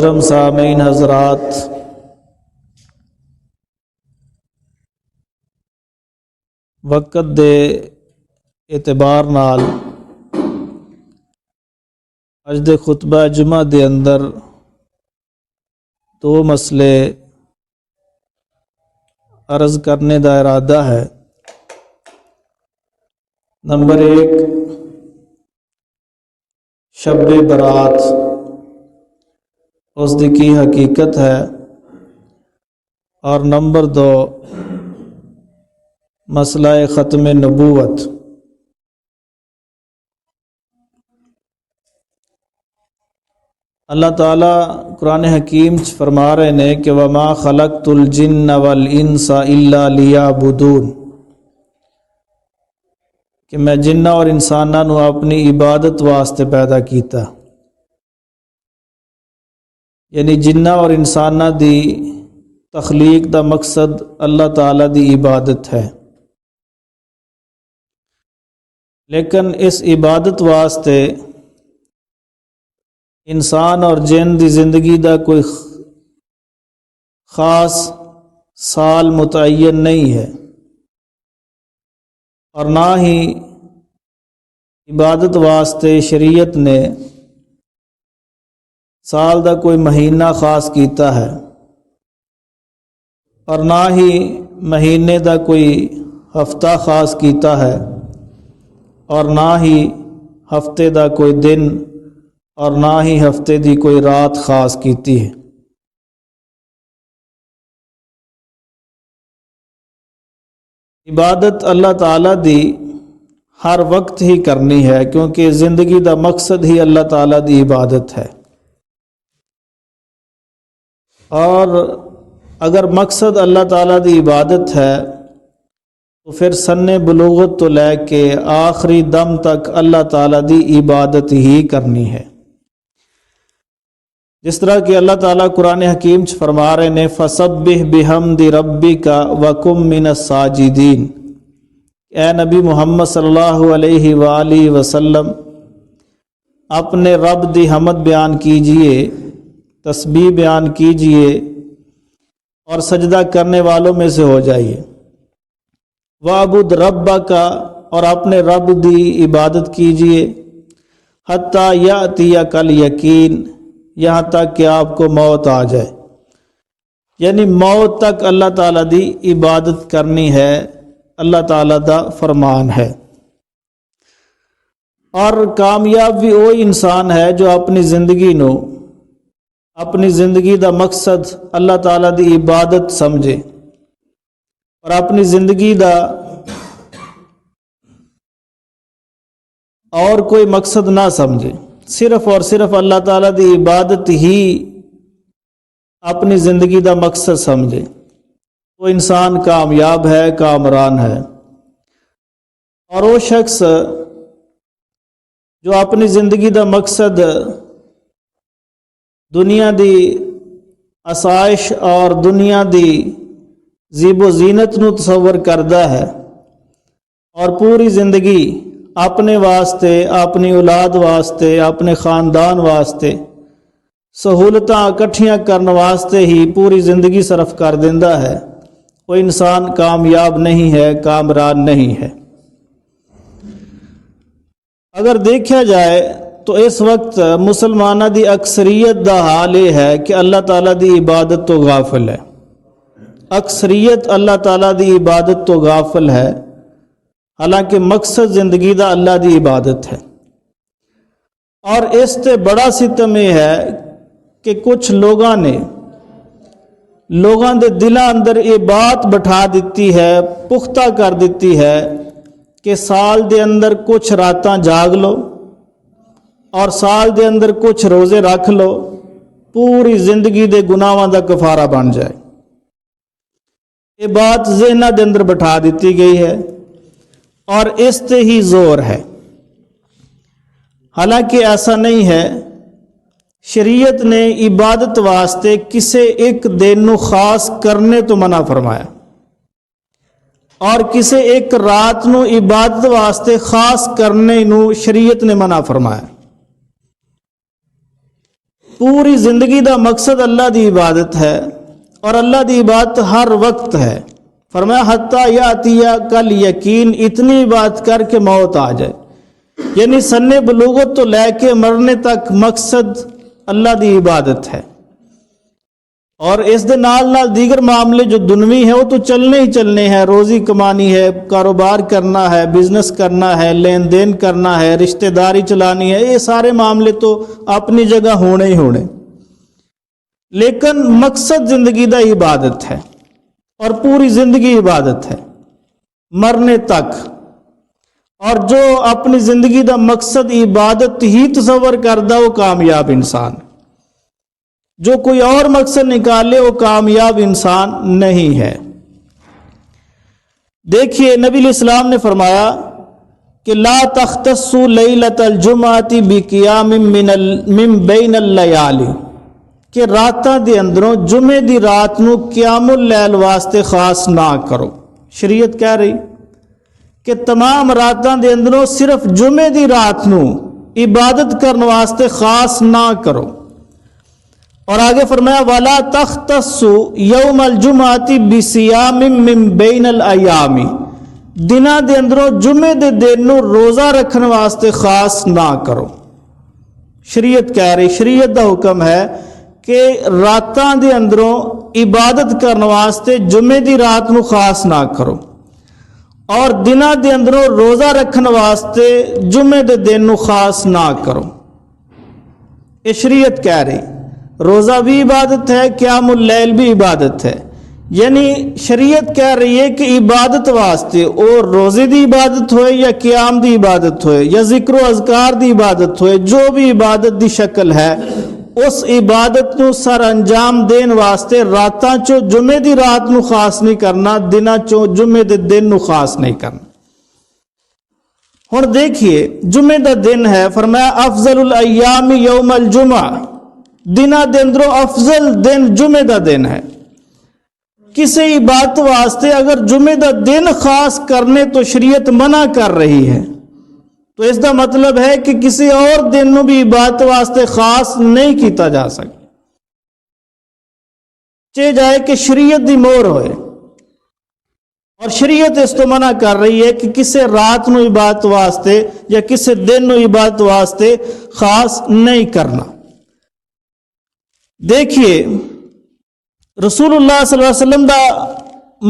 محترم سامعین حضرات، وقت دے اعتبار نال اج دے خطبہ جمعہ دے اندر دو مسئلے عرض کرنے دا ارادہ ہے۔ نمبر ایک، شب برات اس دی کی حقیقت ہے، اور نمبر دو، مسئلہ ختم نبوت۔ اللہ تعالیٰ قرآن حکیم فرما رہے نے کہ وَمَا خَلَقْتُ الْجِنَّ وَالْإِنسَ إِلَّا لِيَعْبُدُونَ، کہ میں جناں اور انساناں نو اپنی عبادت واسطے پیدا کیتا، یعنی جناں اور انساناں دی تخلیق دا مقصد اللہ تعالیٰ دی عبادت ہے، لیکن اس عبادت واسطے انسان اور جن دی زندگی دا کوئی خاص سال متعین نہیں ہے، اور نہ ہی عبادت واسطے شریعت نے سال دا کوئی مہینہ خاص کیتا ہے، اور نہ ہی مہینے دا کوئی ہفتہ خاص کیتا ہے، اور نہ ہی ہفتے دا کوئی دن، اور نہ ہی ہفتے دی کوئی رات خاص کیتی ہے۔ عبادت اللہ تعالیٰ دی ہر وقت ہی کرنی ہے، کیونکہ زندگی دا مقصد ہی اللہ تعالیٰ دی عبادت ہے، اور اگر مقصد اللہ تعالیٰ دی عبادت ہے تو پھر سن بلوغت تو لے کے آخری دم تک اللہ تعالیٰ دی عبادت ہی کرنی ہے۔ جس طرح کہ اللہ تعالیٰ قرآن حکیم فرما رہے نے فَسَبِّحْ بِحَمْدِ رَبِّكَ وَكُن مِّنَ السَّاجِدِينَ، اے نبی محمد صلی اللہ علیہ وآلہ وسلم اپنے رب دی حمد بیان کیجئے، تسبیح بیان کیجئے، اور سجدہ کرنے والوں میں سے ہو جائیے۔ وَعْبُدْ رَبَّكَ، اور اپنے رب دی عبادت کیجئے، حَتَّى يَأْتِيَكَ الْيَقِينُ، یہاں تک کہ آپ کو موت آ جائے، یعنی موت تک اللہ تعالیٰ دی عبادت کرنی ہے، اللہ تعالیٰ دا فرمان ہے۔ اور کامیاب بھی وہی انسان ہے جو اپنی زندگی دا مقصد اللہ تعالیٰ دی عبادت سمجھے، اور اپنی زندگی دا اور کوئی مقصد نہ سمجھے، صرف اور صرف اللہ تعالیٰ دی عبادت ہی اپنی زندگی دا مقصد سمجھے، وہ انسان کامیاب ہے، کامران ہے۔ اور وہ شخص جو اپنی زندگی دا مقصد دنیا دی آسائش اور دنیا دی زیب و زینت نو تصور کردا ہے، اور پوری زندگی اپنے واسطے، اپنی اولاد واسطے، اپنے خاندان واسطے سہولتاں اکٹھیاں کرنے واسطے ہی پوری زندگی صرف کر دیندہ ہے، وہ انسان کامیاب نہیں ہے، کامران نہیں ہے۔ اگر دیکھا جائے تو اس وقت مسلمانہ دی اکثریت دا حال یہ ہے کہ اللہ تعالیٰ دی عبادت تو غافل ہے، اکثریت اللہ تعالیٰ دی عبادت تو غافل ہے، حالانکہ مقصد زندگی دا اللہ دی عبادت ہے۔ اور اس تے بڑا ستم یہ ہے کہ کچھ لوگاں دے دلاں اندر یہ بات بٹھا دیتی ہے، پختہ کر دیتی ہے کہ سال دے اندر کچھ راتاں جاگ لو، اور سال دے اندر کچھ روزے رکھ لو، پوری زندگی دے گناہاں دا کفارہ بن جائے۔ یہ بات ذہناں دے اندر بٹھا دیتی گئی ہے، اور اس تے ہی زور ہے، حالانکہ ایسا نہیں ہے۔ شریعت نے عبادت واسطے کسے ایک دن نو خاص کرنے تو منع فرمایا، اور کسے ایک رات نو عبادت واسطے خاص کرنے نو شریعت نے منع فرمایا۔ پوری زندگی دا مقصد اللہ دی عبادت ہے اور اللہ دی عبادت ہر وقت ہے۔ فرمایا حتیٰ یاتیا کل یقین، اتنی بات کر کے موت آ جائے، یعنی سن بلوغت تو لے کے مرنے تک مقصد اللہ دی عبادت ہے۔ اور اس دے نال دیگر معاملے جو دنوی ہیں وہ تو چلنے ہی چلنے ہیں، روزی کمانی ہے، کاروبار کرنا ہے، بزنس کرنا ہے، لین دین کرنا ہے، رشتہ داری چلانی ہے، یہ سارے معاملے تو اپنی جگہ ہونے ہی ہونے، لیکن مقصد زندگی دا عبادت ہے اور پوری زندگی عبادت ہے مرنے تک۔ اور جو اپنی زندگی دا مقصد عبادت ہی تصور کردہ وہ کامیاب انسان، جو کوئی اور مقصد نکالے وہ کامیاب انسان نہیں ہے۔ دیکھیے نبی علیہ السلام نے فرمایا کہ لا تختصوا لیلۃ الجمعۃ بقیام من بین اللیالی، کہ راتاں دے اندروں جمعے دی رات نو قیام اللیل واسطے خاص نہ کرو۔ شریعت کہہ رہی کہ تمام راتاں دے اندروں صرف جمعے دی رات نو عبادت کرنے واسطے خاص نہ کرو۔ اور آگے فرمایا وَلَا تَخْتَصُّوا يَوْمَ الْجُمْعَةِ بِصِيَامٍ مِّن بَيْنَ الْأَيَّامِ، دناں دے اندروں جمعے دے دن نو روزہ رکھنے واسطے خاص نہ کرو۔ شریعت کہہ رہی، شریعت دا حکم ہے کہ راتاں دے اندروں عبادت کرنے واسطے جمعے دی رات نو خاص نہ کرو، اور دناں دے اندروں روزہ رکھنے واسطے جمعے دے دن نو خاص نہ کرو۔ یہ شریعت کہہ رہی، روزہ بھی عبادت ہے، قیام اللیل بھی عبادت ہے، یعنی شریعت کہہ رہی ہے کہ عبادت واسطے اور روزے دی عبادت ہوئے یا قیام دی عبادت ہوئے یا ذکر و اذکار دی عبادت ہوئے، جو بھی عبادت دی شکل ہے اس عبادت نو سر انجام دین واسطے راتاں چو جمعے دی رات نو خاص نہیں کرنا، دناں چو جمعے دے دن نو خاص نہیں کرنا۔ ہن دیکھیے جمعے دا دن ہے، فرمایا افضل الایام یوم الجمعہ، دناں دے اندروں افضل دن جمعے دا دن ہے۔ کسی عبادت واسطے اگر جمعے دا دن خاص کرنے تو شریعت منع کر رہی ہے، تو اس دا مطلب ہے کہ کسی اور دن نو بھی عبادت واسطے خاص نہیں کیتا جا سکتا، چاہے جائے کہ شریعت دی مہر ہوئے۔ اور شریعت اس تو منع کر رہی ہے کہ کسی رات نو عبادت واسطے یا کسی دن نو عبادت واسطے خاص نہیں کرنا۔ دیکھیے رسول اللہ صلی اللہ علیہ وسلم دا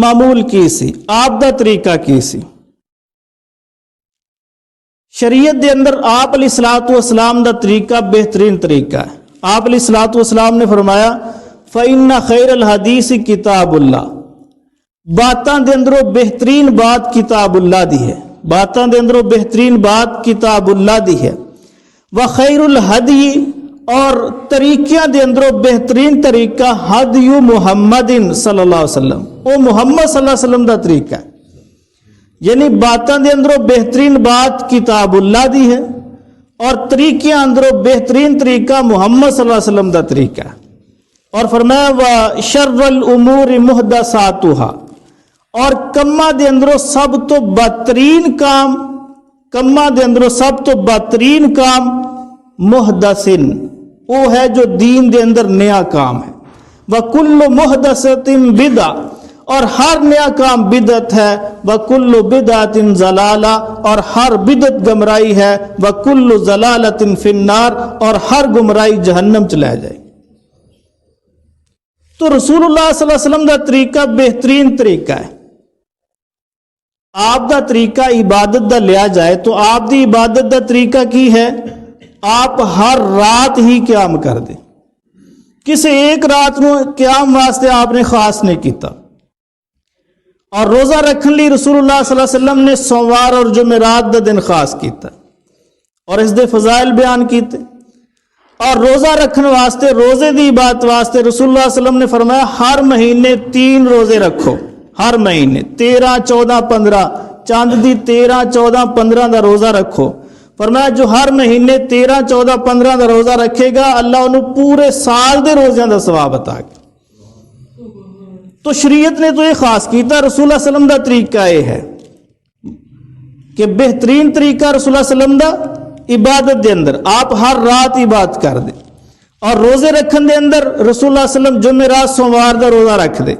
معمول کی سی، آپ دا طریقہ کی سی۔ شریعت دے اندر آپ علیہ الصلوۃ والسلام دا طریقہ بہترین طریقہ ہے۔ آپ علیہ الصلوۃ والسلام نے فرمایا فَإِنَّ خَيْرَ الْحَدِيثِ کتاب اللہ، باتاں دے اندروں بہترین بات کتاب اللہ دی ہے، باتاں دے اندروں بہترین بات کتاب اللہ دی ہے۔ وَخَيْرُ الْحَدِيِ، اور طریقیاں دے اندروں بہترین طریقہ ہدی محمد صلی اللہ علیہ وسلم، وہ محمد صلی اللہ علیہ وسلم دا طریقہ ہے، یعنی باتاں دے اندروں بہترین بات کتاب اللہ دی ہے اور طریقیاں اندروں بہترین طریقہ محمد صلی اللہ علیہ وسلم دا طریقہ ہے۔ اور فرمایا وَشَرَّ الْأُمُورِ مُحْدَثَاتُهَا، اور کماں دے اندروں سب تو بدترین کام، کماں دے اندروں سب تو بدترین کام محدثن، وہ ہے جو دین دے اندر نیا کام ہے۔ وَكُلُّ مُحْدَثَةٍ بِدْعَةٍ، اور ہر نیا کام بدعت ہے۔ وَكُلُّ بِدْعَةٍ ضَلَالَةٍ، اور ہر بدعت گمرائی ہے۔ وَكُلُّ ضَلَالَةٍ فِي النَّارِ، اور ہر گمرائی جہنم چلے جائے۔ تو رسول اللہ صلی اللہ علیہ وسلم دا طریقہ بہترین طریقہ ہے۔ آپ دا طریقہ عبادت دا لیا جائے تو آپ دی عبادت دا طریقہ کی ہے؟ آپ ہر رات ہی قیام کر دیں، کسی ایک رات نو قیام واسطے آپ نے خاص نہیں کیتا۔ اور روزہ رکھن لی رسول اللہ صلی اللہ علیہ وسلم نے سوموار اور جمعرات دا دن خاص کیتا اور اس دے فضائل بیان کیتے۔ اور روزہ رکھن واسطے، روزے دی عبادت واسطے رسول اللہ صلی اللہ علیہ وسلم نے فرمایا ہر مہینے 3 روزے رکھو، ہر مہینے 13 14 15، چاند دی 13 14 15 دا روزہ رکھو۔ فرمایا جو ہر مہینے 13 14 15 دا روزہ رکھے گا اللہ انہوں پورے سال دے روزیاں دا ثواب عطا کرے۔ تو شریعت نے تو یہ خاص کیتا، رسول اللہ صلی اللہ علیہ وسلم دا طریقہ یہ ہے کہ بہترین طریقہ رسول اللہ صلی اللہ علیہ وسلم دا عبادت دے اندر آپ ہر رات عبادت کر دیں۔ اور روزے رکھن دے اندر رسول اللہ صلی اللہ علیہ وسلم جمعرات سوموار دا روزہ رکھ دے،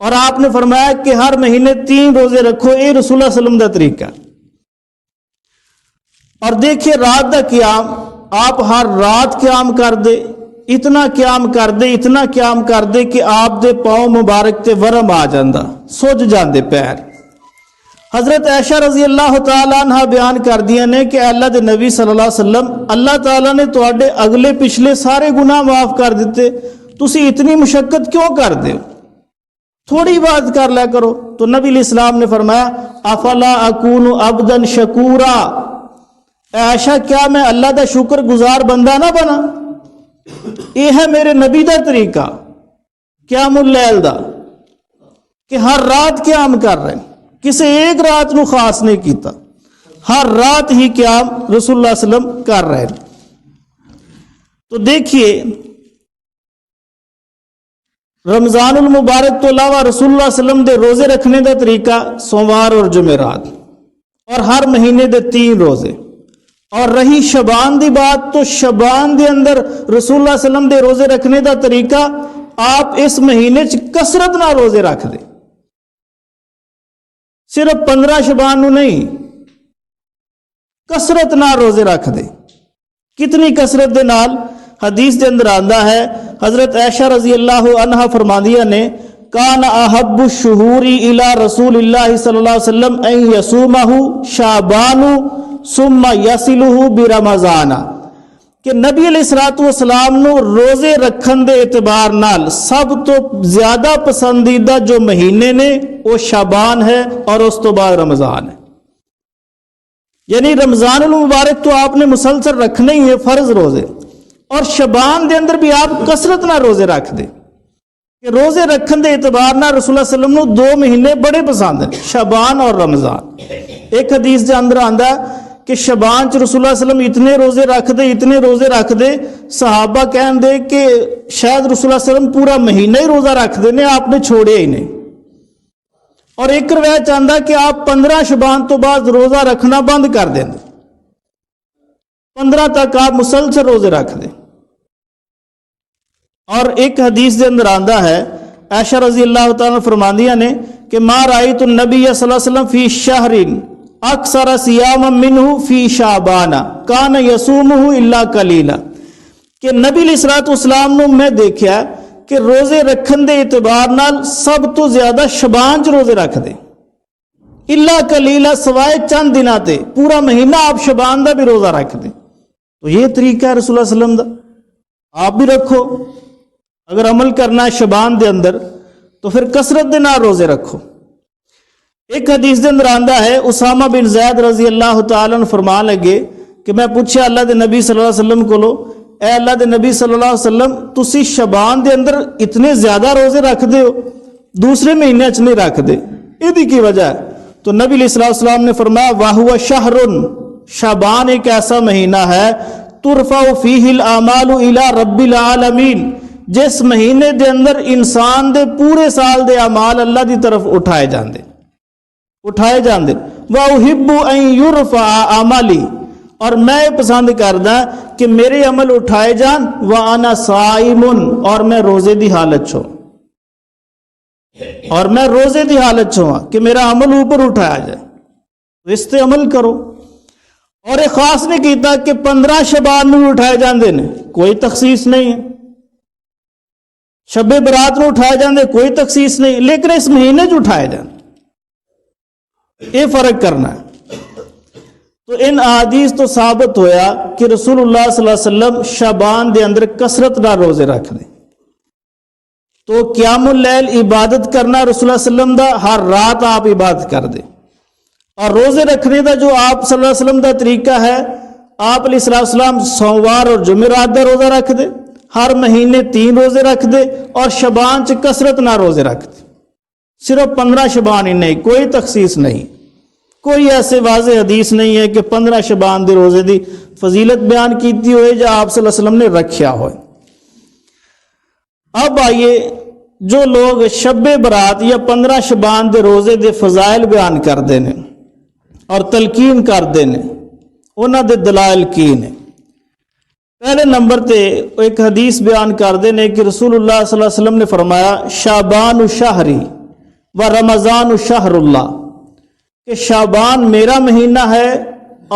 اور آپ نے فرمایا کہ ہر مہینے 3 روزے رکھو، یہ رسول اللہ صلی اللہ علیہ وسلم دا طریقہ۔ اور دیکھیں رات دا قیام، آپ ہر رات قیام کر دے، اتنا قیام کر دے، اتنا قیام کر دے کہ آپ دے پاؤں مبارک تے ورم آ جاندہ، سج جاندے پیر۔ حضرت عائشہ رضی اللہ تعالیٰ عنہ بیان کر دیا نے کہ اللہ دے نبی صلی اللہ علیہ وسلم، اللہ تعالیٰ نے تواڈے اگلے پچھلے سارے گناہ معاف کر دیتے، تسی اتنی مشقت کیوں کر دے ہو؟ تھوڑی بات کر لیا کرو۔ تو نبی علیہ السلام نے فرمایا افلا اکون عبدا شکورا، عائشہ کیا میں اللہ دا شکر گزار بندہ نہ بنا؟ یہ ہے میرے نبی دا طریقہ قیام اللیل دا، کہ ہر رات قیام کر رہے ہیں، کسی ایک رات نو خاص نہیں کیتا، ہر رات ہی قیام رسول اللہ صلی اللہ علیہ وسلم کر رہے ہیں۔ تو دیکھیے رمضان المبارک تو علاوہ رسول اللہ صلی اللہ علیہ وسلم دے روزے رکھنے دا طریقہ سوموار اور جمعرات، اور ہر مہینے دے 3 روزے۔ اور رہی شبان دی بات، تو شبان دے اندر رسول اللہ صلی اللہ علیہ وسلم دے روزے رکھنے دا طریقہ، آپ اس مہینے کثرت نہ روزے رکھ دے، صرف 15 شبان نو نہیں، کثرت نہ روزے رکھ دے۔ کتنی کثرت دے نال؟ حدیث دے اندر آندا ہے، حضرت عائشہ رضی اللہ عنہا فرماندیہ نے کان احب الشہور الی رسول اللہ صلی اللہ علیہ وسلم ان یصومہ شعبان ثم یصلہ برمضان، کہ نبی علیہ الصلوۃ والسلام نو روزے رکھن دے اعتبار نال سب تو زیادہ پسندیدہ جو مہینے نے وہ شعبان ہے، اور اس تو بعد رمضان ہے۔ یعنی رمضان المبارک تو آپ نے مسلسل رکھنے ہی ہے فرض روزے، اور شعبان دے اندر بھی آپ کثرت نہ روزے رکھ دے، کہ روزے رکھن دے اعتبار نہ رسول اللہ صلی اللہ علیہ وسلم نو 2 مہینے بڑے پسند ہیں، شعبان اور رمضان۔ ایک حدیث دے اندر آندا کہ شعبان چ رسول اللہ صلی اللہ علیہ وسلم اتنے روزے رکھ دے، اتنے روزے رکھ دے، صحابہ کہن دے کہ شاید رسول اللہ صلی اللہ علیہ وسلم پورا مہینہ ہی روزہ رکھ دے نے، آپ نے چھوڑے ہی نہیں۔ اور ایک روایت چاہتا کہ آپ 15 شعبان تو بعد روزہ رکھنا بند کر دیں، 15 تک آپ مسلسل روزے رکھ دیں۔ اور ایک حدیث دے اندر آندا ہے، عائشہ رضی اللہ تعالیٰ فرماندیہ نے کہ ما رأیت النبی صلی اللہ علیہ وسلم فی شہر اکثر صیاما منہ فی شعبان کان یصومہ الا قلیلا، کہ نبی علیہ الصلوۃ والسلام نو میں دیکھا کہ روزے رکھن دے اعتبار نال سب تو زیادہ شعبان چ روزے رکھ دے، الا قلیلا سوائے چند دنوں تے، پورا مہینہ آپ شعبان دا بھی روزہ رکھ دیں۔ تو یہ طریقہ ہے رسول اللہ صلی اللہ علیہ وسلم دا، آپ بھی رکھو۔ اگر عمل کرنا ہے شعبان دے اندر تو پھر کثرت دے نال روزے رکھو۔ ایک حدیث دے اندر آندا ہے، اسامہ بن زید رضی اللہ تعالیٰ عنہ فرمان لگے کہ میں پوچھا اللہ دے نبی صلی اللہ علیہ وسلم کو، اے اللہ دے نبی صلی اللہ علیہ وسلم تسی شعبان دے اندر اتنے زیادہ روزے رکھ دے ہو، دوسرے مہینے چ نہیں رکھ دے، یہ کی وجہ ہے؟ تو نبی علیہ الصلوۃ والسلام نے فرمایا وَهُوَ شَهْرٌ، شعبان ایک ایسا مہینہ ہے تُرْفَعُ فِيهِ الْأَعْمَالُ إِلَىٰ رَبِّ الْعَالَمِينَ، جس مہینے دے اندر انسان دے پورے سال دے اعمال اللہ دی طرف اٹھائے جاندے وَأُحِبُّ أَن يُرْفَعَ عَمَلِي، اور میں پسند کردا کہ میرے عمل اٹھائے جان، وَأَنَا صَائِمٌ، اور میں روزے دی حالت چھو، کہ میرا عمل اوپر اٹھایا جائے، تو اس تے عمل کرو۔ اور ایک خاص نہیں کیتا کہ 15 شعبان نو اٹھائے جاندے نے، کوئی تخصیص نہیں ہے، شب برات نو اٹھائے جاندے کوئی تخصیص نہیں، لیکن اس مہینے جو اٹھائے جاندے یہ فرق کرنا ہے۔ تو ان احادیث تو ثابت ہویا کہ رسول اللہ صلی اللہ علیہ وسلم شعبان دے اندر کثرت نہ روزے رکھ دے۔ تو قیام اللیل عبادت کرنا رسول اللہ صلی اللہ علیہ وسلم دا، ہر رات آپ عبادت کر دے۔ اور روزے رکھنے دا جو آپ صلی اللہ علیہ وسلم دا طریقہ ہے، آپ علیہ السلام سوموار اور جمعرات دا روزہ رکھ دے، ہر مہینے 3 روزے رکھ دے، اور شعبان چ کثرت نہ روزے رکھ دے، صرف 15 شعبان ہی نہیں، کوئی تخصیص نہیں، کوئی ایسے واضح حدیث نہیں ہے کہ 15 شعبان دے روزے دی فضیلت بیان کیتی ہوئے یا آپ صلی اللہ علیہ وسلم نے رکھیا ہوئے۔ اب آئیے جو لوگ شب برات یا 15 شعبان دے روزے دے فضائل بیان کردے نے اور تلقین کردے نے، انہاں دے دلائل کی نے؟ پہلے نمبر تے ایک حدیث بیان کردے نے کہ رسول اللہ صلی اللہ علیہ وسلم نے فرمایا شعبان شہری و رمضان شہر اللہ، کہ شعبان میرا مہینہ ہے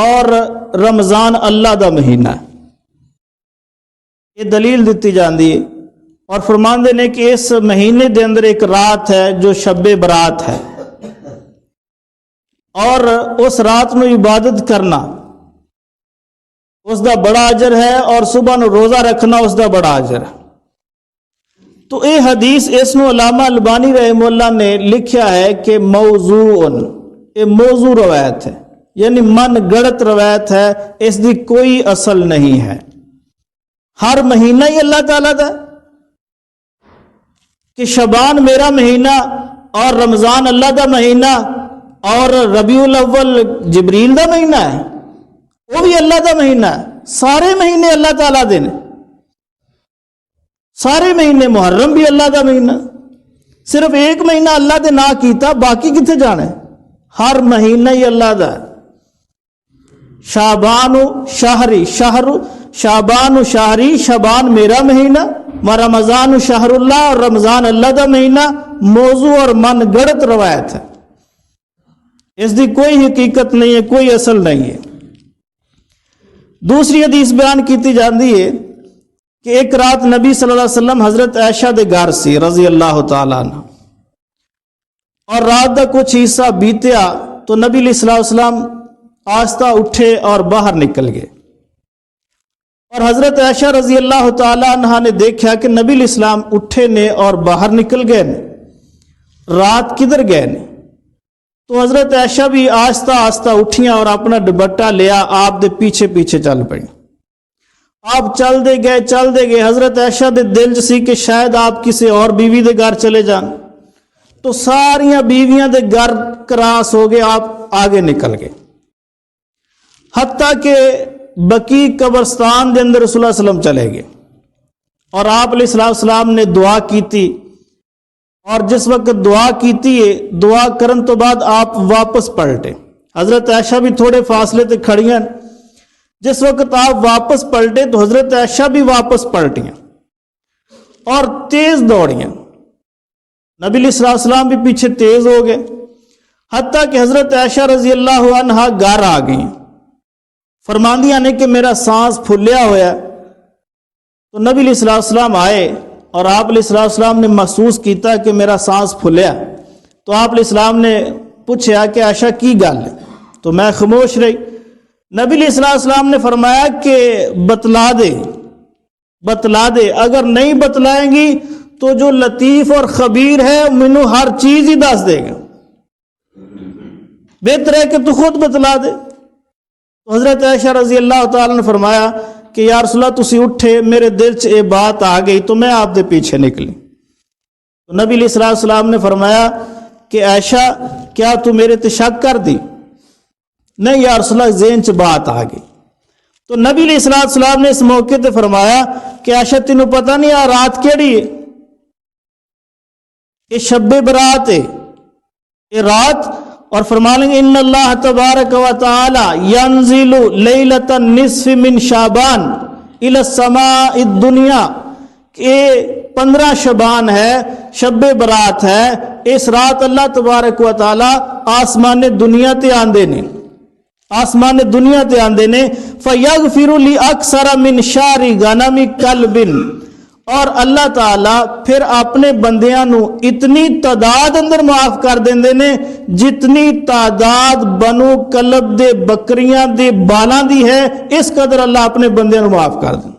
اور رمضان اللہ دا مہینہ ہے۔ یہ دلیل دیتی جاندی ہے اور فرماندے نے کہ اس مہینے دے اندر ایک رات ہے جو شب برات ہے، اور اس رات میں عبادت کرنا اس دا بڑا اجر ہے، اور صبح نو روزہ رکھنا اس دا بڑا اجر ہے۔ تو یہ حدیث اس نو علامہ البانی رحمہ اللہ نے لکھیا ہے کہ موضوع، یہ موضوع روایت ہے، یعنی من گڑت روایت ہے، اس دی کوئی اصل نہیں ہے۔ ہر مہینہ ہی اللہ تعالیٰ دا، کہ شعبان میرا مہینہ اور رمضان اللہ دا مہینہ اور ربیع الاول جبریل دا مہینہ ہے، وہ بھی اللہ دا مہینہ ہے۔ سارے مہینے اللہ تعالیٰ دے نے، سارے مہینے، محرم بھی اللہ دا مہینہ، صرف ایک مہینہ اللہ دے نہ کیتا، باقی کتنے جانے؟ ہر مہینہ ہی اللہ دا ہے۔ شعبان شہری، شعبان شہری، شعبان میرا مہینہ، و رمضان شہر اللہ، اور رمضان اللہ دا مہینہ موضوع اور من گڑت روایت ہے، اس دی کوئی حقیقت نہیں ہے، کوئی اصل نہیں ہے۔ دوسری حدیث بیان کیتی جاندی ہے کہ ایک رات نبی صلی اللہ علیہ وسلم حضرت عائشہ دے گھر سی رضی اللہ تعالیٰ عنہ، اور رات دا کچھ حصہ بیتیا تو نبی علیہ السلام آہستہ اٹھے اور باہر نکل گئے، اور حضرت عائشہ رضی اللہ تعالیٰ عنہ نے دیکھا کہ نبی علیہ السلام اٹھے نے اور باہر نکل گئے نے، رات کدھر گئے نے؟ تو حضرت عائشہ بھی آہستہ آہستہ اٹھیاں اور اپنا دوپٹہ لیا، آپ دے پیچھے پیچھے چل پڑی۔ آپ چل دے گئے، حضرت عائشہ دے دل سی کہ شاید آپ کسی اور بیوی دے گھر چلے جان، تو ساریاں بیویاں دے گھر کراس ہو گئے، آپ آگے نکل گئے، حتیٰ کہ بقیع قبرستان دے اندر رسول اللہ صلی اللہ علیہ وسلم چلے گئے، اور آپ علیہ السلام نے دعا کیتی، اور جس وقت دعا کیتی ہے، دعا کرن تو بعد آپ واپس پلٹے۔ حضرت عائشہ بھی تھوڑے فاصلے تے کھڑیاں، جس وقت آپ واپس پلٹے تو حضرت عائشہ بھی واپس پلٹیاں اور تیز دوڑیاں، نبی علیہ السلام بھی پیچھے تیز ہو گئے، حتیٰ کہ حضرت عائشہ رضی اللہ عنہا گھر آ گئیں، فرماندیاں نے کہ میرا سانس پھولیا ہوا ہے۔ تو نبی علیہ السلام آئے اور آپ علیہ السلام نے محسوس کیتا کہ میرا سانس پھولیا، تو آپ علیہ السلام نے پوچھا کہ عائشہ کی گل ہے؟ تو میں خاموش رہی۔ نبی علیہ السلام نے فرمایا کہ بتلا دے، اگر نہیں بتلائیں گی تو جو لطیف اور خبیر ہے مینوں ہر چیز ہی دس دے گا، بہتر ہے کہ تو خود بتلا دے۔ تو حضرت عائشہ رضی اللہ تعالیٰ نے فرمایا کہ یا رسول اللہ تسی اٹھے، میرے دل چ یہ بات آ گئی تو میں آپ دے پیچھے نکلی۔ تو نبی علیہ السلام نے فرمایا کہ عائشہ کیا تو میرے تے شک کر دی؟ نہیں یا رسول اللہ، ذہن چ بات آ گئی۔ تو نبی علیہ السلام نے اس موقع تے فرمایا کہ عائشہ تینوں پتہ نہیں آ رات کیڑی ہے؟ یہ شب برات ہے، یہ رات، اور فرمانے گے ان اللہ تبارک و تعالی ینزل لیلۃ النصف من شعبان الی السماء الدنیا، کہ 15 شعبان ہے، شب برات ہے، اس رات اللہ تبارک و تعالی آسمان دنیا تے آندے نے، آسمان دنیا تے آندے نے، فیغفر لاکثر من شعر غنم کلب، اور اللہ تعالیٰ پھر اپنے بندیاں نو اتنی تعداد اندر معاف کر دیندے نے جتنی تعداد بنو کلب دے بکریاں دے بالاں دی ہے، اس قدر اللہ اپنے بندیاں نو معاف کر دیں۔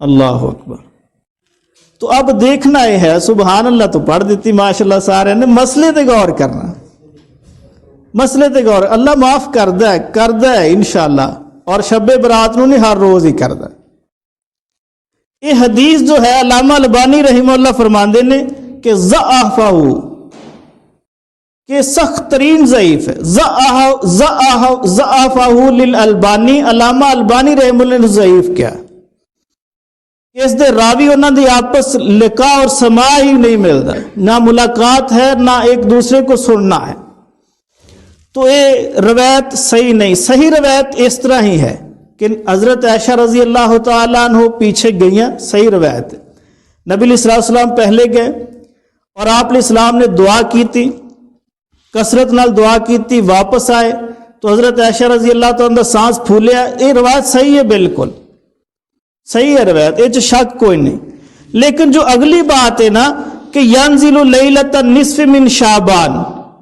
اللہ اکبر۔ تو اب دیکھنا یہ ہے، سبحان اللہ تو پڑھ دیتی ماشاءاللہ سارے نے، مسئلے تے غور کرنا، مسئلے تے غور، اللہ معاف کردہ ہے انشاءاللہ، اور شب برات نو نہیں ہر روز ہی کردہ ہے۔ یہ حدیث جو ہے علامہ البانی رحمہ اللہ فرماندے نے کہ ضعفہ، کہ سخت ترین ضعیف ہے، ضعفہ للالبانی، علامہ البانی رحمہ اللہ نے ضعیف کیا، اس دے راوی انہاں دی آپس لقاء اور سماع ہی نہیں ملتا، نہ ملاقات ہے نہ ایک دوسرے کو سننا ہے، تو یہ روایت صحیح نہیں۔ صحیح روایت اس طرح ہی ہے کہ حضرت عائشہ رضی اللہ تعالیٰ عنہ پیچھے گئیاں، صحیح روایت ہے، نبی علیہ السلام پہلے گئے اور آپ علیہ السلام نے دعا کی تھی، کثرت نال دعا کی تھی، واپس آئے تو حضرت عائشہ رضی اللہ تعالیٰ عنہ سانس پھولیا. یہ روایت صحیح ہے، بالکل صحیح ہے روایت، یہ شک کوئی نہیں. لیکن جو اگلی بات ہے نا کہ ینزل لیلۃ النصف من شعبان،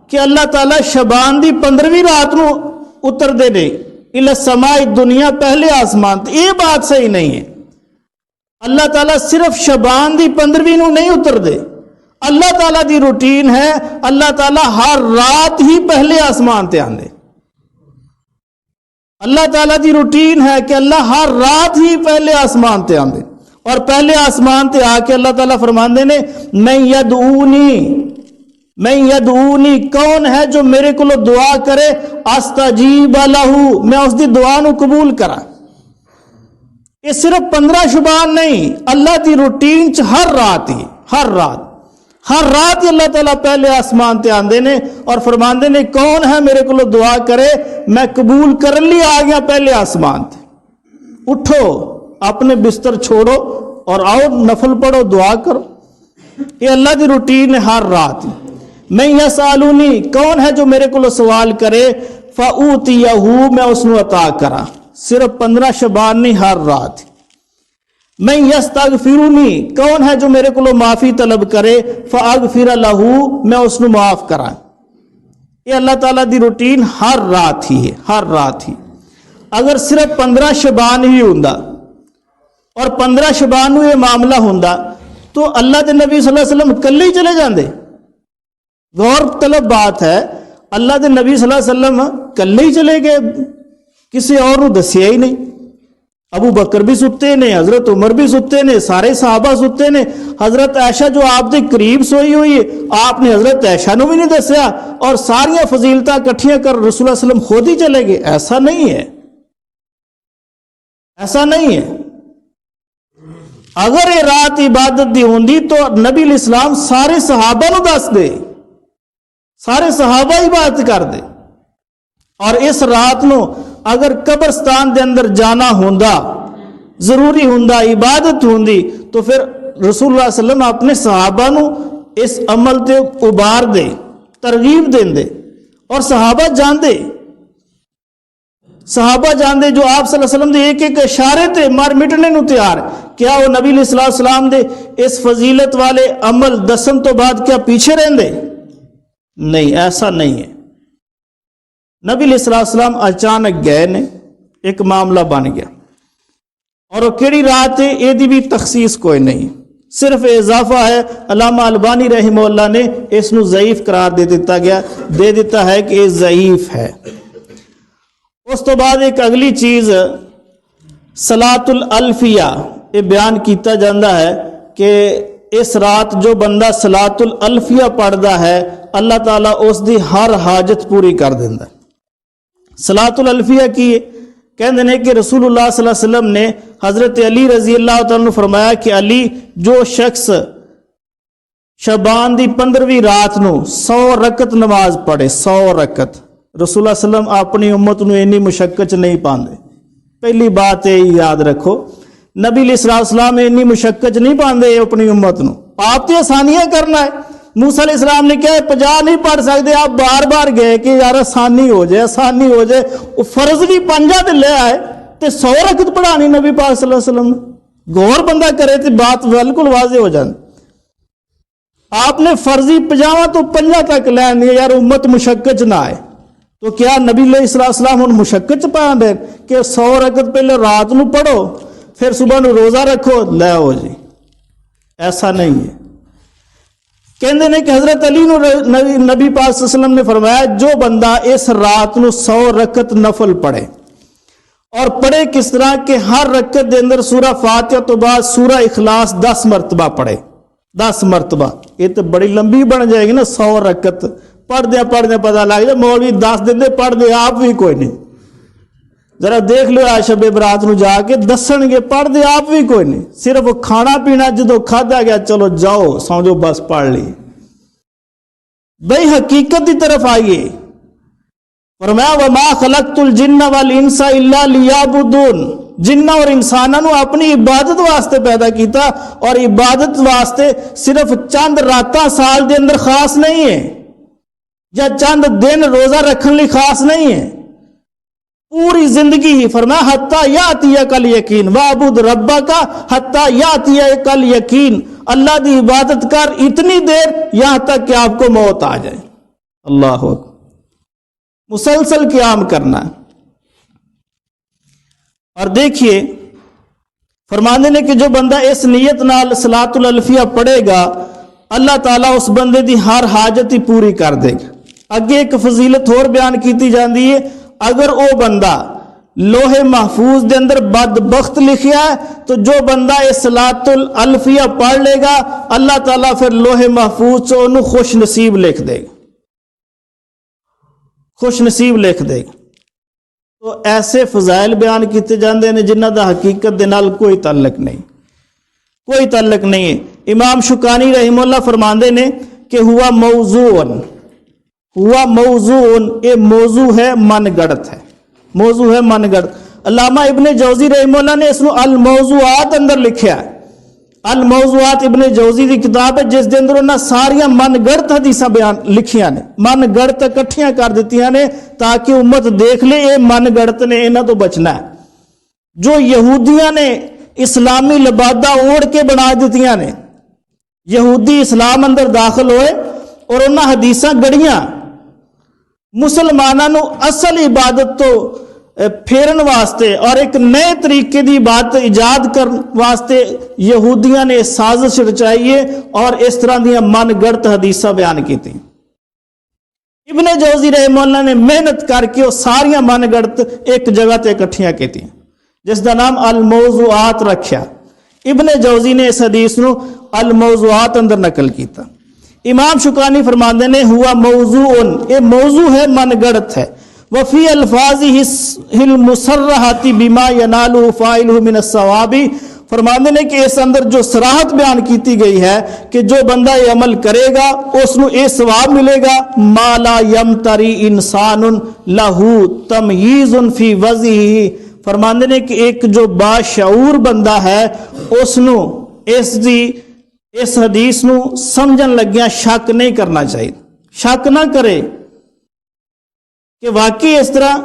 کہ اللہ تعالیٰ شعبان دی 15ویں رات نو اتر دے نے الی السماء دنیا، پہلے آسمان، یہ بات صحیح نہیں ہے. اللہ تعالیٰ صرف شعبان دی 15ویں نو نہیں اتر دے. اللہ تعالیٰ دی روٹین ہے اللہ تعالیٰ ہر رات ہی پہلے آسمان تے آندے. اللہ تعالیٰ دی روٹین ہے کہ اللہ ہر رات ہی پہلے آسمان تے آندے، اور پہلے آسمان تے آ کے اللہ تعالیٰ فرماندے نے میں یدعونی کون ہے جو میرے کو دعا کرے، استجیب لہو، میں اس دی دعا نو قبول کرا. یہ صرف 15 شعبان نہیں، اللہ دی روٹین چ ہر رات ہی، ہر رات ہی اللہ تعالیٰ پہلے آسمان تے آندے نے اور فرماندے نے کون ہے میرے کو دعا کرے، میں قبول کرن لی آ گیا پہلے آسمان تے. اٹھو، اپنے بستر چھوڑو اور آؤ نفل پڑھو، دعا کرو. یہ اللہ دی روٹین ہے ہر رات. میں یسالونی کون ہے جو میرے کو سوال کرے، فاوتیہ، میں اس نو عطا کرا. صرف 15 شعبان نہیں، ہر رات. میں یستغفرونی کون ہے جو میرے کو معافی طلب کرے، فاغفر لہو، میں اس نو معاف کرا. یہ اللہ تعالیٰ دی روٹین ہر رات ہی ہے، ہر رات ہی. اگر صرف 15 شعبان ہی ہوندا اور 15 شعبان نو یہ معاملہ ہوندا تو اللہ دے نبی صلی اللہ علیہ وسلم کلے ہی چلے جاندے. غور طلب بات ہے، اللہ دے نبی صلی اللہ علیہ وسلم کلے ہی چلے گئے، کسی اور نو دسیا ہی نہیں. ابو بکر بھی ستے نے، حضرت عمر بھی ستے نے، سارے صحابہ ستے نے. حضرت عائشہ جو آپ دے قریب سوئی ہوئی ہے، آپ نے حضرت عائشہ نو بھی نہیں دسیا اور ساریاں فضیلتاں کٹھیاں کر رسول اللہ علیہ وسلم خود ہی چلے گئے. ایسا نہیں ہے، ایسا نہیں ہے. اگر یہ رات عبادت دی ہوندی تو نبی علیہ السلام سارے صحابہ نو دس دے، سارے صحابہ ہی بات کر دے. اور اس رات نو اگر قبرستان دے اندر جانا ہوندا، ضروری ہوندا، عبادت ہوندی، تو پھر رسول اللہ صلی اللہ علیہ وسلم اپنے صحابہ نو اس عمل تے ابار دے، ترغیب دین دے، اور صحابہ جاندے، صحابہ جاندے جو آپ صلی اللہ علیہ وسلم دے ایک ایک اشارے تے مار مٹنے نو تیار. کیا وہ نبی علیہ السلام دے اس فضیلت والے عمل دسن تو بعد کیا پیچھے رہندے؟ نہیں، ایسا نہیں ہے. نبی علیہ السلام اچانک گئے نے، ایک معاملہ بن گیا، اور وہ کیڑی رات ہے یہ دی بھی تخصیص کوئی نہیں، صرف اضافہ ہے. علامہ البانی رحمہ اللہ نے اس نو ضعیف قرار دے دیتا ہے کہ یہ ضعیف ہے. اس تو بعد ایک اگلی چیز صلاۃ الالفیہ، یہ بیان کیتا جاندہ ہے کہ اس رات جو بندہ صلاۃ الالفیہ پڑھدا ہے اللہ تعالیٰ اس دی ہر حاجت پوری کر دیندا. صلاۃ الالفیہ کی کہندے نے کہ رسول اللہ صلی اللہ علیہ وسلم نے حضرت علی رضی اللہ تعالیٰ عنہ فرمایا کہ علی، جو شخص شعبان دی 15ویں رات نو 100 رکعت نماز پڑھے، 100 رکعت، رسول اللہ صلی اللہ علیہ وسلم اپنی امت نو اینی مشقت نہیں پاندے. پہلی بات ہے یاد رکھو، نبی علیہ السلام اینی مشقت نہیں پاندے اپنی امت نو. آپ تو آسانیاں کرنا ہے. موسیٰ علیہ السلام نے کہا 50 نہیں پڑھ سکتے، آپ بار بار گئے کہ یار آسانی ہو جائے، آسانی ہو جائے. وہ فرض بھی 5 تے لے آئے تے 100 رکعت پڑھانی نبی پاک صلی اللہ علیہ وسلم نے. غور بندہ کرے تے بات بالکل واضح ہو جاندی. آپ نے فرضی 50 تو 5 تک لین دیا، یار امت مشقت نہ آئے. تو کیا نبی علیہ السلام ان مشقت پا دیں کہ 100 رکعت پہلے رات نو پڑھو پھر صبح نو روزہ رکھو؟ لے ہو جی، ایسا نہیں ہے. کہندے نے کہ حضرت علی نو نبی پاک صلی اللہ علیہ وسلم نے فرمایا جو بندہ اس رات نو 100 رکعت نفل پڑھے، اور پڑھے کس طرح کہ ہر رکعت دے اندر سورہ فاتحہ تو بعد سورہ اخلاص 10 مرتبہ پڑھے، 10 مرتبہ. یہ تو بڑی لمبی بن جائے گی نا، 100 رکعت پڑھ دیا پتہ لگ جائے مولوی 10 دن دے پڑھ دے، آپ بھی کوئی نہیں. ذرا دیکھ لو آج شب برات نو جا کے دسن گے، پڑھ دے آپ بھی کوئی نہیں. صرف کھانا پینا جدو کھادا گیا چلو جاؤ سمجھو بس پڑھ لی. بھئی حقیقت کی طرف آئیے. فرمایا وما خلقت الجن والانس الا لیعبدون، جنہ اور انسانوں نے اپنی عبادت واسطے پیدا کیتا، اور عبادت واسطے صرف چند راتاں سال دے اندر خاص نہیں ہے، یا چند دن روزہ رکھن لی خاص نہیں ہے، پوری زندگی ہی۔ فرمایا حتی یاتیک الیقین وعبد ربک حتی یاتیک الیقین، اللہ دی عبادت کر اتنی دیر یہاں تک کہ آپ کو موت آ جائے۔ اللہ اکبر، مسلسل قیام کرنا۔ اور دیکھیے فرمانے نے کہ جو بندہ اس نیت نال صلاۃ الالفیہ پڑھے گا، اللہ تعالیٰ اس بندے دی ہر حاجت ہی پوری کر دے گا۔ اگے ایک فضیلت اور بیان کیتی جاندی ہے، اگر او بندہ لوح محفوظ دے اندر بدبخت لکھیا ہے تو جو بندہ اس صلاۃ الالفیہ پڑھ لے گا، اللہ تعالیٰ پھر لوح محفوظ سے انہوں خوش نصیب لکھ دے گا، خوش نصیب لکھ دے گا۔ تو ایسے فضائل بیان کیتے جاندے ہیں جنہ دا حقیقت دے نال کوئی تعلق نہیں، کوئی تعلق نہیں ہے۔ امام شوکانی رحمہ اللہ فرماندے نے کہ ہوا موضوعن، ہوا موضوعن، یہ موضوع ہے، من گڑت ہے، موضوع ہے من گڑت۔ علامہ ابن جوزی رحمہ اللہ نے اس کو الموضوعات اندر لکھیا ہے۔ الموضوعات ابن جوزی دی کتاب ہے جس دے اندر انہاں ساریاں من گڑت حدیثاں بیان لکھیاں نے، من گڑت اکٹھیاں کر دیتیاں نے تاکہ امت دیکھ لے یہ من گڑت نے، انہاں تو بچنا ہے۔ جو یہودیاں نے اسلامی لبادہ اوڑھ کے بنا دیتیاں نے، یہودی اسلام اندر داخل ہوئے اور انہاں حدیثاں گڑیاں مسلمانوں اصل عبادت تو پھیرن واسطے اور ایک نئے طریقے دی عبادت ایجاد کرن واسطے یہودیاں نے سازش رچائی ہے اور اس طرح دیاں من گڑت حدیثاں بیان کی تھی۔ ابن جوزی رحمہ اللہ نے محنت کر کے وہ ساریاں من گڑت ایک جگہ تے اکٹھیاں کی تھی جس دا نام الموضوعات رکھیا۔ ابن جوزی نے اس حدیث نو الموضوعات اندر نقل کیتا۔ امام شوکانی فرماندے نے ہوا موضوعن، یہ موضوع ہے، من گڑت ہے۔ وفی الفاظہ المصرحۃ بما ینالہ فاعلہ من الثواب، فرماندے نے کہ اس اندر جو صراحت بیان کیتی گئی ہے کہ جو بندہ یہ عمل کرے گا اس نو اے ثواب ملے گا، ما لا یمتری انسان لہ تمییز فی وضعہ، فرماندے نے کہ ایک جو باشعور بندہ ہے اس نو اس حدیث نو سمجھن لگیاں شک نہیں کرنا چاہیے، شک نہ کرے کہ واقعی اس طرح،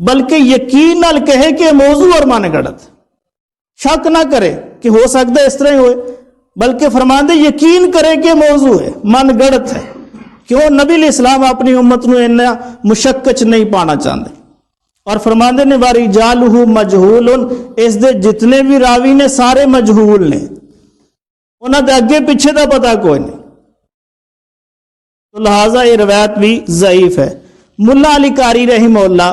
بلکہ یقین نال کہے کہ موضوع اور من گڑت، شک نہ کرے کہ ہو سکتا ہے اس طرح ہی ہوئے، بلکہ فرماندے یقین کرے کہ موضوع ہے، من گڑت ہے۔ کیوں؟ نبی علیہ السلام اپنی امت نو اتنا مشکچ نہیں پانا چاہتے، اور فرماندے نے وَرِجَالُهُ مَجْهُولٌ، اس دے جتنے بھی راوی نے سارے مجہول نے، انہاں دے اگے پیچھے دا پتہ کوئی نہیں، تو لہٰذا یہ روایت بھی ضعیف ہے۔ ملا علی قاری رحمہ اللہ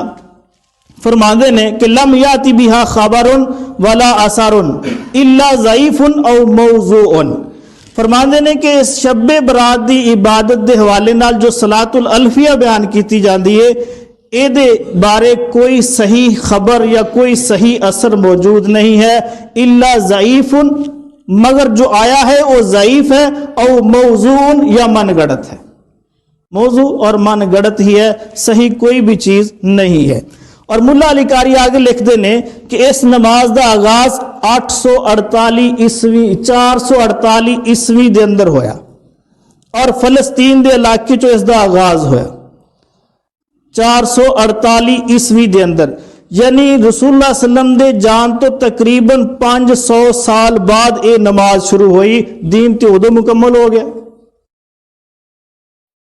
فرماندے نے کہ لم یاتی بہا خبر ولا اثر الا ضعیف او موضوع، فرماندے نے کہ اس شب برات دی عبادت دے حوالے نال جو صلاۃ الالفیہ بیان کیتی جاندی ہے، اے دے بارے کوئی صحیح خبر یا کوئی صحیح اثر موجود نہیں ہے، الا ضعیف، مگر جو آیا ہے وہ ضعیف ہے، او موضوع یا من گڑت ہے، موضوع اور من گڑت ہی ہے، صحیح کوئی بھی چیز نہیں ہے۔ اور ملا علی قاری آگے لکھ دینے کہ اس نماز دا آغاز 848 عیسوی 448 عیسوی دے اندر ہویا، اور فلسطین دے علاقے چو اس دا آغاز ہویا 448 عیسوی دے اندر، یعنی رسول اللہ صلی اللہ علیہ وسلم دے جان تو تقریباً 500 سال بعد یہ نماز شروع ہوئی، دین تے ادو مکمل ہو گیا۔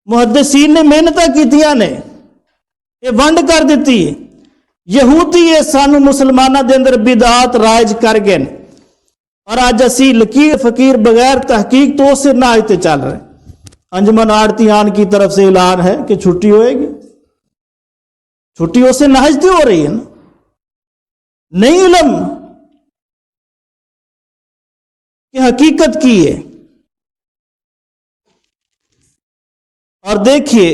محدثین نے محنتاں کیتیاں نے، یہ ونڈ کر دیتی ہے، یہودی یہ سانو مسلمانہ دے اندر بدعات رائج کر گئے، اور آج اسی لکیر فقیر بغیر تحقیق تو اسے نہ آئیتے چل رہے۔ انجمن آڑتیان کی طرف سے اعلان ہے کہ چھٹی ہوئے گی، چھٹی اسے نہجتی ہو رہی ہے نا، نہیں علم کہ حقیقت کی ہے۔ اور دیکھیے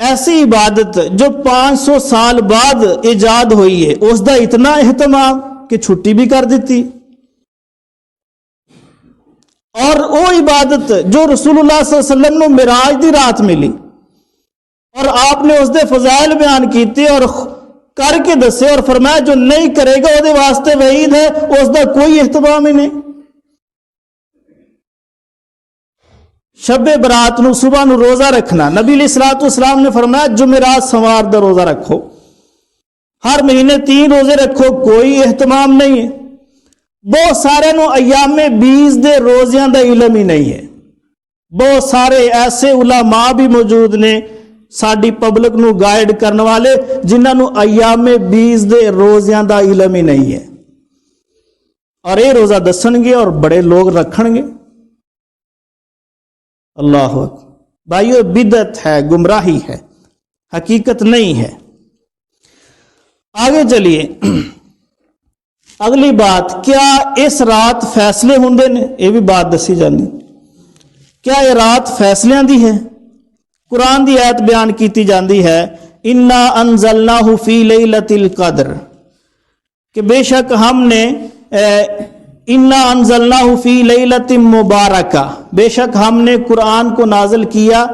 ایسی عبادت جو 500 سال بعد ایجاد ہوئی ہے اس دا اتنا اہتمام کہ چھٹی بھی کر دیتی، اور وہ عبادت جو رسول اللہ صلی اللہ علیہ وسلم نے معراج دی رات ملی، اور آپ نے اس دے فضائل بیان کیتے اور کر کے دسے اور فرمایا جو نہیں کرے گا وہ واسطے وعید ہے، اس دا کوئی اہتمام ہی نہیں۔ شب برات نو صبح نو روزہ رکھنا، نبی علیہ الصلوۃ والسلام نے فرمایا جمعرات سوار دا روزہ رکھو، ہر مہینے 3 روزے رکھو، کوئی اہتمام نہیں ہے۔ بہت سارے نو ایام 20 دے روزیاں دا علم ہی نہیں ہے۔ بہت سارے ایسے علماء بھی موجود نے ساری پبلک نو گائیڈ کرنے والے جنہاں نو ایام 20 دے روزیاں دا علم ہی نہیں ہے، اور یہ روزہ دسن گے اور بڑے لوگ رکھن گے۔ اللہ اکبر۔ بھائیو بدعت ہے، گمراہی ہے، حقیقت نہیں ہے۔ آگے چلیے، اگلی بات، کیا اس رات فیصلے ہوندے نے؟ یہ بھی بات دسی جانی، کیا یہ رات فیصلیاں دی ہے؟ قرآن دی آیت بیان کیتی جاندی ہے، انا انزلناہ فی لیلۃ القدر، کہ بے شک ہم نے انا انزلناہ فی لیلۃ مبارکہ، بے شک ہم نے قرآن کو نازل کیا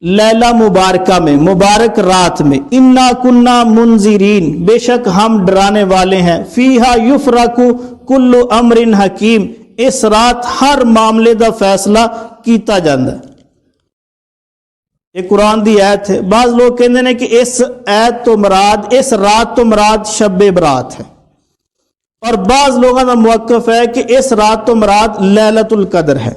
لیلہ مبارکہ میں، مبارک رات میں، انا کننا منذرین، بے شک ہم ڈرانے والے ہیں، فیہا یفرق کل امر حکیم، اس رات ہر معاملے دا فیصلہ کیتا جاندہ ہے۔ یہ قرآن دی آیت ہے۔ بعض لوگ کہندے ہیں کہ اس آیت تو مراد، اس رات تو مراد شب برات ہے، اور بعض لوگوں کا موقف ہے کہ اس رات تو مراد لیلۃ القدر ہے۔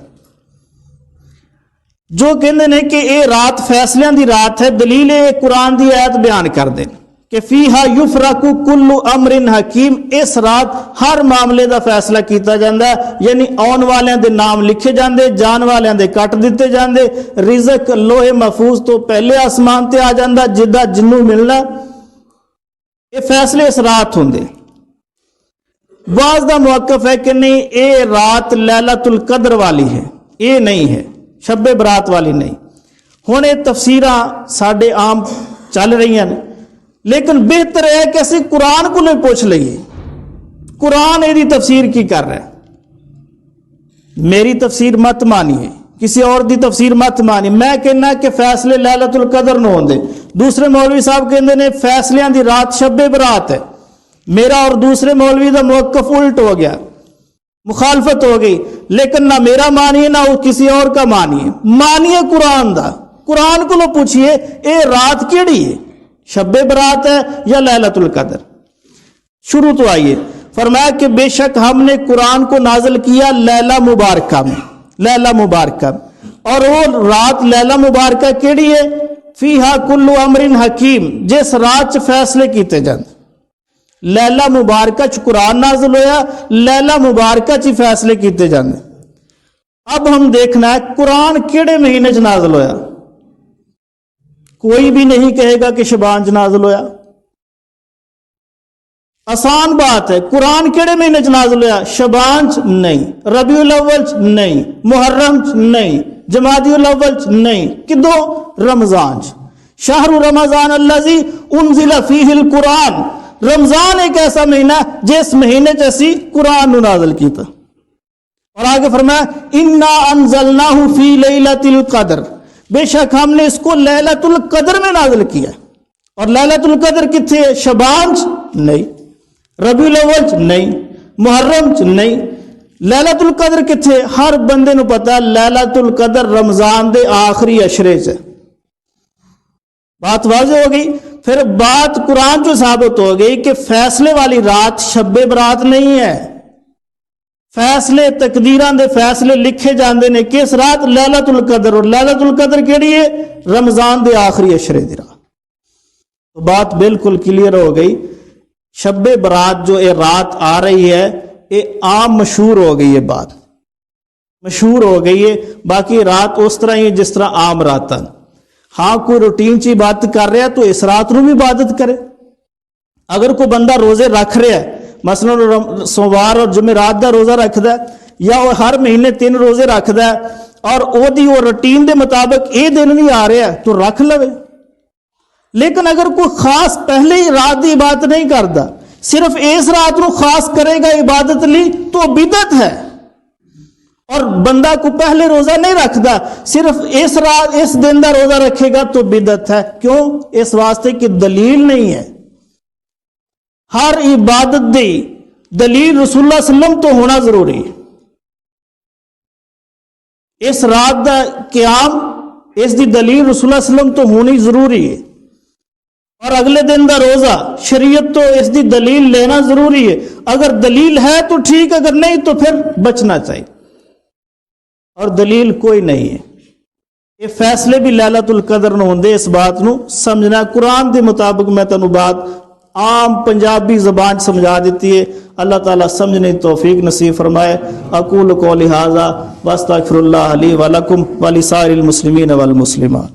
جو کہندے ہیں کہ یہ رات فیصلیاں دی رات ہے، دلیل قرآن دی آیت بیان کر دیں کہ فیہا یفرق کل امر حکیم، اس رات ہر معاملے دا فیصلہ کیتا جاندہ ہے، یعنی آن والیاں دے نام لکھے جاندے، جان والیاں دے کٹ دیتے جاندے، رزق لوہے محفوظ تو پہلے آسمان تے آ جاندہ، جدہ جنوں ملنا، یہ فیصلے اس رات ہوندے۔ بعض دا موقف ہے کہ نہیں، اے رات لیلۃ القدر والی ہے، یہ نہیں ہے، شب برات والی نہیں۔ ہن یہ تفسیراں ساڈے عام چل رہی ہیں، لیکن بہتر ہے کہ اسی قرآن کو نہیں پوچھ لئیے، قرآن یہ تفسیر کی کر رہا ہے۔ میری تفسیر مت مانیے، کسی اور دی تفسیر مت مانی۔ میں کہنا کہ فیصلے لیلۃ القدر نہ ہوندے، دوسرے مولوی صاحب کہندے نے فیصلیاں دی رات شب برات ہے، میرا اور دوسرے مولوی دا موقف الٹ ہو گیا، مخالفت ہو گئی۔ لیکن نہ میرا مانیے نہ کسی اور کا مانیے، مانیے قرآن دا، قرآن کو لو پوچھئے اے رات کیڑی ہے، شب برات ہے یا لیلۃ القدر؟ شروع تو آئیے، فرمایا کہ بے شک ہم نے قرآن کو نازل کیا لیلہ مبارکہ میں، لیلہ مبارکہ، اور وہ رات لیلہ مبارکہ کیڑی ہے؟ فیہا کل امر حکیم، جس رات چ فیصلے کیتے جاندے۔ لیلہ مبارکہ چ قرآن نازل ہویا، لیلہ مبارکہ چ فیصلے کیتے جاندے۔ اب ہم دیکھنا ہے قرآن کیڑے مہینے چ نازل ہویا؟ کوئی بھی نہیں کہے گا کہ شعبان چ نازل ہویا۔ آسان بات ہے، قرآن کیڑے مہینے چ نازل ہویا؟ شعبان چ نہیں، ربیع الاول چ نہیں، محرم چ نہیں، جمادی الاول چ نہیں، کدوں؟ رمضان چ۔ شہر رمضان الذی انزل فیہ القرآن، رمضان ایک ایسا مہینہ جس مہینے چ اسی قرآن نو نازل کیتا۔ اور آگے فرمایا انا انزلناہ فی لیلۃ القدر، بے شک ہم نے اس کو لیلۃ القدر میں نازل کیا۔ اور لیلۃ القدر کتنے ہے؟ شعبان چ نہیں، ربیع الاول چ نہیں، محرم چ نہیں، لیلۃ القدر کتنے؟ ہر بندے نو پتا ہے لیلۃ القدر رمضان دے آخری اشرے سے۔ بات واضح ہو گئی۔ پھر بات قرآن جو ثابت ہو گئی کہ فیصلے والی رات شب برات نہیں ہے، فیصلے تقدیران دے فیصلے لکھے جاندے نے کس رات؟ لیلۃ القدر۔ اور لیلۃ القدر کیڑی ہے؟ رمضان دے آخری اشرے دی رات۔ تو بات بالکل کلیئر ہو گئی، شب برات جو یہ رات آ رہی ہے یہ عام مشہور ہو گئی ہے، بات مشہور ہو گئی ہے۔ باقی رات اس طرح ہی ہے جس طرح عام رات ہے۔ ہاں کوئی روٹین چی بات کر رہا ہے تو اس رات نو بھی عبادت کرے۔ اگر کوئی بندہ روزے رکھ رہا ہے، مثلا سوموار اور جمعرات دا روزہ رکھدا ہے، یا وہ ہر مہینے 3 روزے رکھدا ہے، اور او دی وہ روٹین دے مطابق یہ دن نہیں آ رہا ہے تو رکھ لوے۔ لیکن اگر کوئی خاص پہلے ہی رات دی عبادت نہیں کرتا، صرف اس رات نو خاص کرے گا عبادت لی، تو بدعت ہے۔ اور بندہ کو پہلے روزہ نہیں رکھتا، صرف اس رات اس دن دا روزہ رکھے گا تو بدعت ہے. کیوں؟ اس واسطے کہ دلیل نہیں ہے. ہر عبادت دی دلیل رسول اللہ صلی اللہ علیہ وسلم تو ہونا ضروری ہے. اس رات دا قیام اس دی دلیل رسول اللہ صلی اللہ علیہ وسلم تو ہونی ضروری ہے. اور اگلے دن دا روزہ شریعت تو اس دی دلیل لینا ضروری ہے. اگر دلیل ہے تو ٹھیک، اگر نہیں تو پھر بچنا چاہیے. اور دلیل کوئی نہیں ہے. یہ فیصلے بھی لیلۃ القدر نو ہوندے. اس بات نو سمجھنا. قرآن دے مطابق میں تنوں بات عام پنجابی زبان سمجھا دیتی ہے. اللہ تعالیٰ سمجھنے توفیق نصیب فرمائے. اقول قولی ھذا واستغفر اللہ لی ولکم ولسائر المسلمین والمسلمات.